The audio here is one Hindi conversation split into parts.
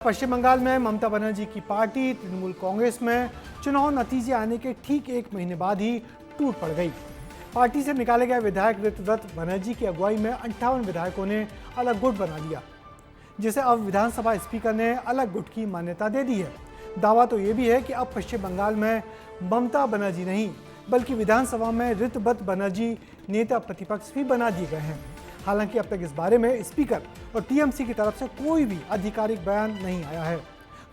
पश्चिम बंगाल में ममता बनर्जी की पार्टी तृणमूल कांग्रेस में चुनाव नतीजे आने के ठीक एक महीने बाद ही टूट पड़ गई। पार्टी से निकाले गए विधायक ऋतव्रत बनर्जी की अगुवाई में 58 विधायकों ने अलग गुट बना लिया, जिसे अब विधानसभा स्पीकर ने अलग गुट की मान्यता दे दी है। दावा तो ये भी है कि अब पश्चिम बंगाल में ममता बनर्जी नहीं बल्कि विधानसभा में ऋतव्रत बनर्जी नेता प्रतिपक्ष भी बना दिए गए हैं। हालांकि अब तक इस बारे में स्पीकर और टीएमसी की तरफ से कोई भी आधिकारिक बयान नहीं आया है।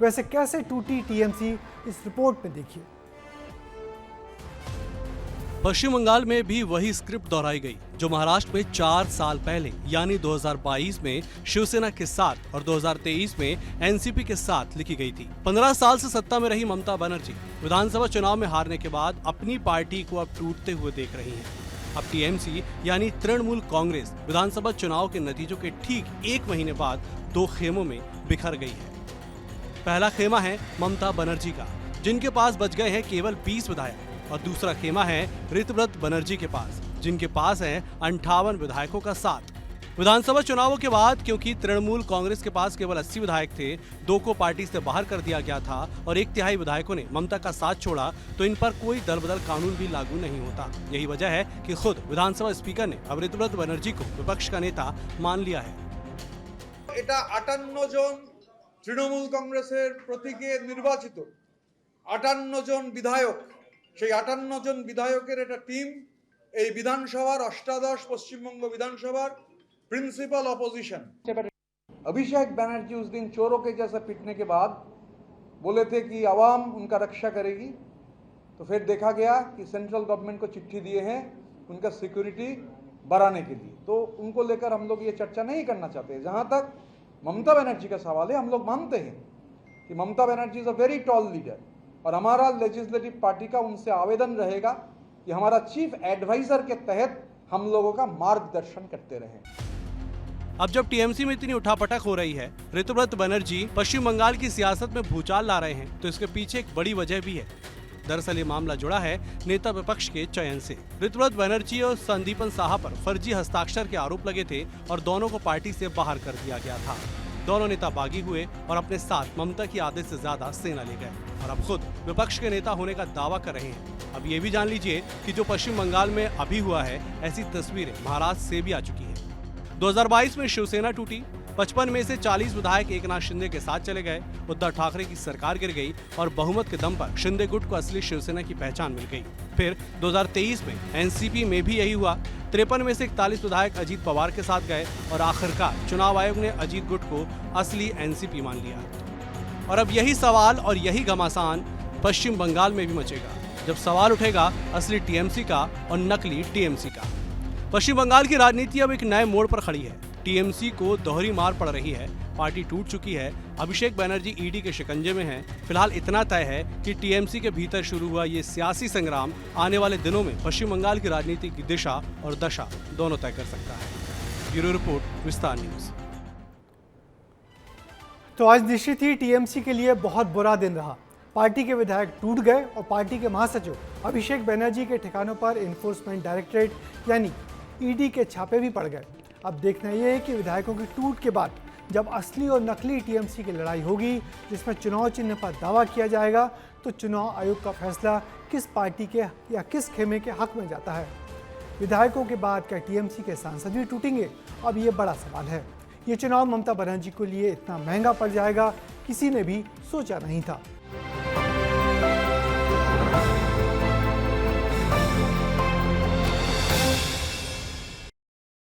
वैसे कैसे टूटी टीएमसी, इस रिपोर्ट में देखिए। पश्चिम बंगाल में भी वही स्क्रिप्ट दोहराई गई जो महाराष्ट्र में 4 साल पहले यानी 2022 में शिवसेना के साथ और 2023 में एनसीपी के साथ लिखी गई थी। 15 साल से सत्ता में रही ममता बनर्जी विधानसभा चुनाव में हारने के बाद अपनी पार्टी को अब टूटते हुए देख रही हैं। अब टीएमसी यानी तृणमूल कांग्रेस विधानसभा चुनाव के नतीजों के ठीक एक महीने बाद 2 खेमों में बिखर गई है। पहला खेमा है ममता बनर्जी का, जिनके पास बच गए हैं केवल 20 विधायक, और दूसरा खेमा है ऋतव्रत बनर्जी के पास, जिनके पास है 58 विधायकों का साथ। विधानसभा चुनावों के बाद क्योंकि तृणमूल कांग्रेस के पास केवल 80 विधायक थे, 2 को पार्टी से बाहर कर दिया गया था और 1/3 विधायकों ने ममता का साथ छोड़ा, तो इन पर कोई दल बदल कानून भी लागू नहीं होता। यही वजह है कि खुद विधानसभा स्पीकर ने अब ऋतव्रत बनर्जी को विपक्ष का नेता मान लिया है। এটা 58 জন তৃণমূল কংগ্রেসের প্রতীকে নির্বাচিত 58 জন বিধায়ক, সেই 58 জন বিধায়কের একটা টিম এই বিধানসভার অষ্টাদশ পশ্চিমবঙ্গ বিধানসভার प्रिंसिपल ऑपोजिशन। अभिषेक बनर्जी उस दिन चोरों के जैसा पिटने के बाद बोले थे कि आवाम उनका रक्षा करेगी, तो फिर देखा गया कि सेंट्रल गवर्नमेंट को चिट्ठी दिए हैं उनका सिक्योरिटी बढ़ाने के लिए। तो उनको लेकर हम लोग ये चर्चा नहीं करना चाहते। जहां तक ममता बनर्जी का सवाल है, हम लोग मानते हैं कि Mamata Banerjee is a very tall leader और हमारा लेजिस्लेटिव पार्टी का उनसे आवेदन रहेगा कि हमारा चीफ एडवाइजर के तहत हम लोगों का मार्गदर्शन करते रहें। अब जब टीएमसी में इतनी उठापटक हो रही है, ऋतव्रत बनर्जी पश्चिम बंगाल की सियासत में भूचाल ला रहे हैं, तो इसके पीछे एक बड़ी वजह भी है। दरअसल ये मामला जुड़ा है नेता विपक्ष के चयन से। ऋतव्रत बनर्जी और संदीपन साहा पर फर्जी हस्ताक्षर के आरोप लगे थे और दोनों को पार्टी से बाहर कर दिया गया था। दोनों नेता बागी हुए और अपने साथ ममता की आधे से ज्यादा सेना ले गए और अब खुद विपक्ष के नेता होने का दावा कर रहे हैं। अब ये भी जान लीजिए कि जो पश्चिम बंगाल में अभी हुआ है, ऐसी तस्वीरें महाराष्ट्र से भी आ चुकी है। 2022 में शिवसेना टूटी, 55 में से 40 विधायक एकनाथ शिंदे के साथ चले गए, उद्धव ठाकरे की सरकार गिर गई और बहुमत के दम पर शिंदे गुट को असली शिवसेना की पहचान मिल गई। फिर 2023 में एनसीपी में भी यही हुआ। 53 में से 41 विधायक अजीत पवार के साथ गए और आखिरकार चुनाव आयोग ने अजीत गुट को असली एनसीपी मान लिया। और अब यही सवाल और यही घमासान पश्चिम बंगाल में भी मचेगा, जब सवाल उठेगा असली टीएमसी का और नकली टीएमसी का। पश्चिम बंगाल की राजनीति अब एक नए मोड़ पर खड़ी है। टीएमसी को दोहरी मार पड़ रही है, पार्टी टूट चुकी है, अभिषेक बनर्जी ईडी के शिकंजे में है। फिलहाल इतना तय है कि टीएमसी के भीतर शुरू हुआ ये सियासी संग्राम आने वाले दिनों में पश्चिम बंगाल की राजनीति की दिशा और दशा दोनों तय कर सकता है। ब्यूरो रिपोर्ट, विस्तार न्यूज। तो आज निश्चित ही टीएमसी के लिए बहुत बुरा दिन रहा। पार्टी के विधायक टूट गए और पार्टी के महासचिव अभिषेक बनर्जी के ठिकानों पर एनफोर्समेंट डायरेक्टरेट यानी ईडी के छापे भी पड़ गए। अब देखना यह है कि विधायकों की टूट के बाद जब असली और नकली टीएमसी की लड़ाई होगी, जिसमें चुनाव चिन्ह पर दावा किया जाएगा, तो चुनाव आयोग का फैसला किस पार्टी के या किस खेमे के हक में जाता है। विधायकों के बाद क्या टीएमसी के सांसद भी टूटेंगे? अब ये बड़ा सवाल है। ये चुनाव ममता बनर्जी के लिए इतना महंगा पड़ जाएगा, किसी ने भी सोचा नहीं था।